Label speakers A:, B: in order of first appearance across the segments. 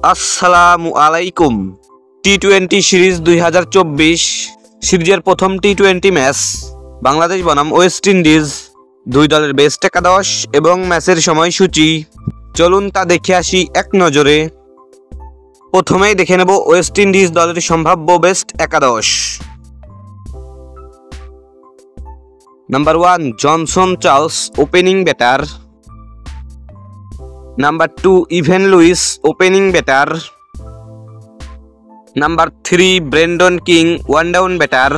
A: আসসালামু আলাইকুম। টি-20 সিরিজ 2024 সিরিজের প্রথম টি-20 ম্যাচ বাংলাদেশ বনাম ওয়েস্ট ইন্ডিজ, দুই দলের বেস্ট একাদশ এবং ম্যাচের সময়সূচি। চলুন তা দেখে আসি এক নজরে। প্রথমেই দেখে নেব ওয়েস্ট ইন্ডিজ দলের সম্ভাব্য বেস্ট একাদশ। Number 1 Johnson Charles, opening batter. Number 2 Evin Lewis, opening batter. Number 3 Brandon King, one down batter.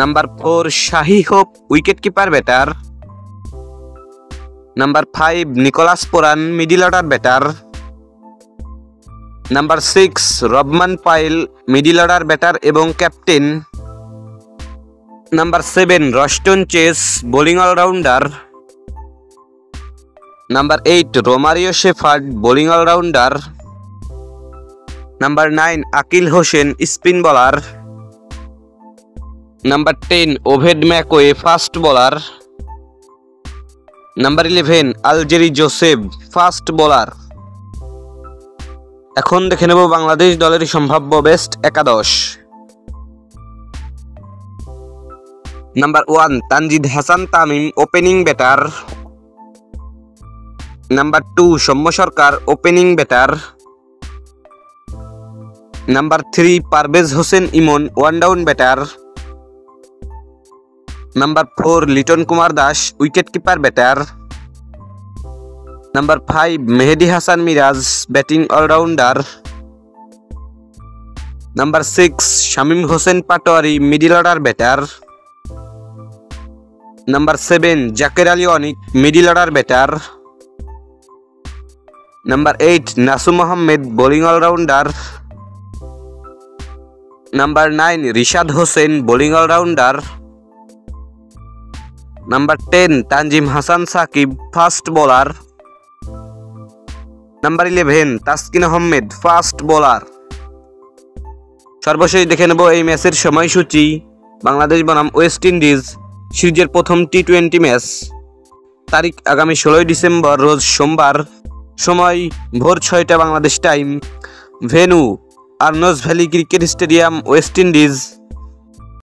A: Number 4 Shai Hope, wicket keeper batter. Number 5 Nicholas Pooran, middle order batter. Number 6 Rovman Powell, middle order batter এবং captain. Number 7 Roston Chase, bowling allrounder. Number 8 Romario Shepherd, bowling allrounder. Number 9 Akeal Hosein, spin bowler. Number 10 Obed McCoy, fast bowler. Number 11 Alzarri Joseph, fast bowler. এখন দেখে নেব বাংলাদেশ দলের সম্ভাব্য best একাদশ। Number 1 Tanzid Hasan Tamim, opening batter. Number 2 Soumya Sarkar, opening batter. Number 3 Parvez Hossain Emon, one down batter. Number 4 Litton Kumar Das, wicket keeper batter. Number 5 Mehidy Hasan Miraz, batting allrounder. Number 6 Shamim Hossain Patwari, middle order batter. Number 7 Jaker Ali Anik, middle order batter. Number 8 Nasum Ahmed, bowling allrounder. Number 9 Rishad Hossain, bowling allrounder. Number 10 Tanzim Hasan Sakib, fast bowler. Number 11 Taskin Ahmed, fast bowler. সর্বশেষ দেখে নেব এই ম্যাচের সময়সূচি। বাংলাদেশ বনাম West Indies সিরিজের প্রথম টি-20 match, তারিখ আগামী 16 ডিসেম্বর, রোজ সোমবার, সময় ভোর 6টা Bangladesh time, venue Arnos Vale cricket stadium, West Indies.